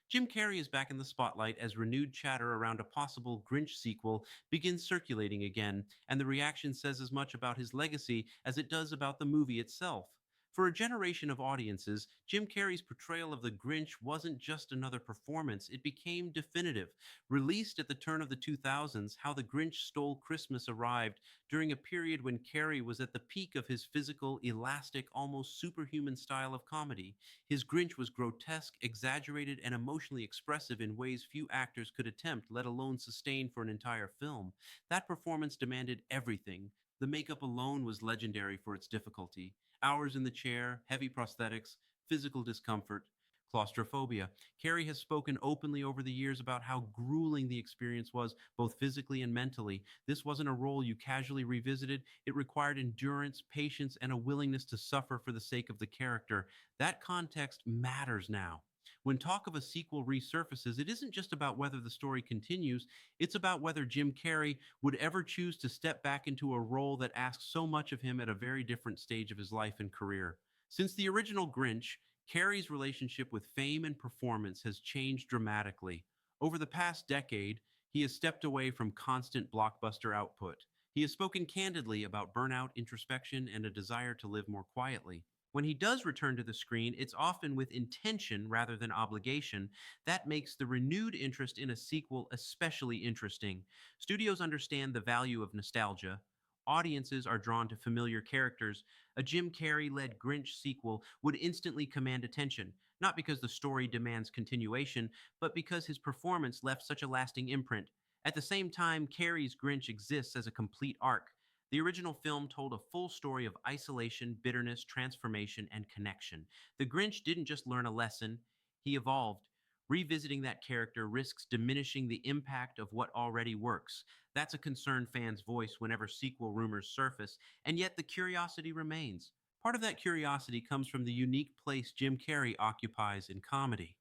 Jim Carrey is back in the spotlight as renewed chatter around a possible Grinch sequel begins circulating again, and the reaction says as much about his legacy as it does about the movie itself. For a generation of audiences, Jim Carrey's portrayal of the Grinch wasn't just another performance, it became definitive. Released at the turn of the 2000s, How the Grinch Stole Christmas arrived during a period when Carrey was at the peak of his physical, elastic, almost superhuman style of comedy. His Grinch was grotesque, exaggerated, and emotionally expressive in ways few actors could attempt, let alone sustain for an entire film. That performance demanded everything. The makeup alone was legendary for its difficulty. Hours in the chair, heavy prosthetics, physical discomfort, claustrophobia. Carrie has spoken openly over the years about how grueling the experience was, both physically and mentally. This wasn't a role you casually revisited, it required endurance, patience, and a willingness to suffer for the sake of the character. That context matters now. When talk of a sequel resurfaces, it isn't just about whether the story continues, it's about whether Jim Carrey would ever choose to step back into a role that asks so much of him at a very different stage of his life and career. Since the original Grinch, Carrey's relationship with fame and performance has changed dramatically. Over the past decade, he has stepped away from constant blockbuster output. He has spoken candidly about burnout, introspection, and a desire to live more quietly. When he does return to the screen, it's often with intention rather than obligation. That makes the renewed interest in a sequel especially interesting. Studios understand the value of nostalgia. Audiences are drawn to familiar characters. A Jim Carrey led Grinch sequel would instantly command attention, not because the story demands continuation, but because his performance left such a lasting imprint. At the same time, Carrey's Grinch exists as a complete arc. The original film told a full story of isolation, bitterness, transformation, and connection. The Grinch didn't just learn a lesson, he evolved. Revisiting that character risks diminishing the impact of what already works. That's a concerned fan's voice whenever sequel rumors surface, and yet the curiosity remains. Part of that curiosity comes from the unique place Jim Carrey occupies in comedy.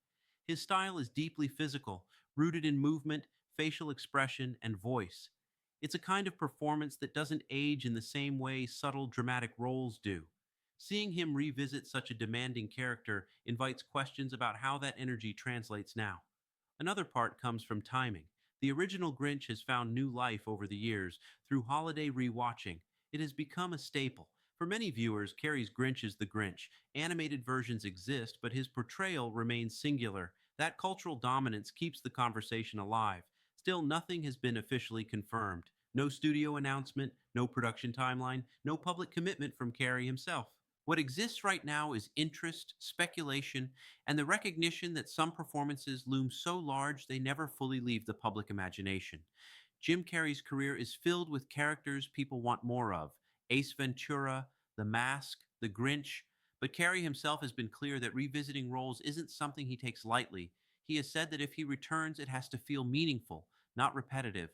His style is deeply physical, rooted in movement, facial expression, and voice. It's a kind of performance that doesn't age in the same way subtle dramatic roles do. Seeing him revisit such a demanding character invites questions about how that energy translates now. Another part comes from timing. The original Grinch has found new life over the years through holiday rewatching. It has become a staple. For many viewers, Carrey's Grinch is the Grinch. Animated versions exist, but his portrayal remains singular. That cultural dominance keeps the conversation alive. Still, nothing has been officially confirmed. No studio announcement, no production timeline, no public commitment from Carrey himself. What exists right now is interest, speculation, and the recognition that some performances loom so large they never fully leave the public imagination. Jim Carrey's career is filled with characters people want more of: Ace Ventura, The Mask, The Grinch. But Carrey himself has been clear that revisiting roles isn't something he takes lightly. He has said that if he returns, it has to feel meaningful, not repetitive.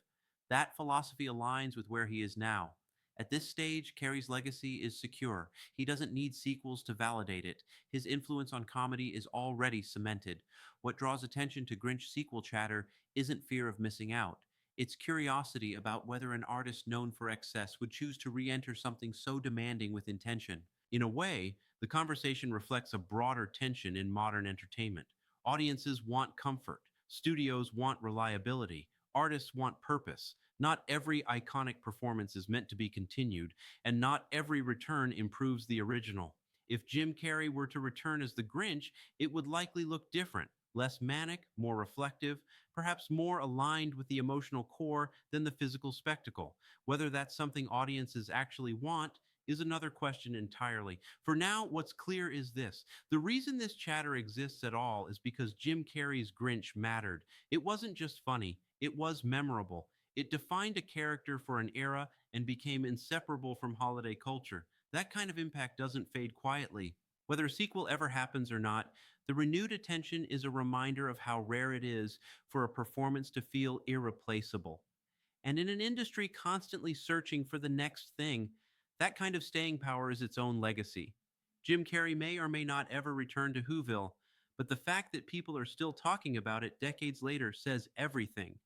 That philosophy aligns with where he is now. At this stage, Carrey's legacy is secure. He doesn't need sequels to validate it. His influence on comedy is already cemented. What draws attention to Grinch sequel chatter isn't fear of missing out. It's curiosity about whether an artist known for excess would choose to re enter something so demanding with intention. In a way, the conversation reflects a broader tension in modern entertainment. Audiences want comfort, studios want reliability, artists want purpose. Not every iconic performance is meant to be continued, and not every return improves the original. If Jim Carrey were to return as the Grinch, it would likely look different: less manic, more reflective, perhaps more aligned with the emotional core than the physical spectacle. Whether that's something audiences actually want is another question entirely. For now, what's clear is this: the reason this chatter exists at all is because Jim Carrey's Grinch mattered. It wasn't just funny, it was memorable. It defined a character for an era and became inseparable from holiday culture. That kind of impact doesn't fade quietly. Whether a sequel ever happens or not, the renewed attention is a reminder of how rare it is for a performance to feel irreplaceable. And in an industry constantly searching for the next thing, that kind of staying power is its own legacy. Jim Carrey may or may not ever return to Whoville, but the fact that people are still talking about it decades later says everything.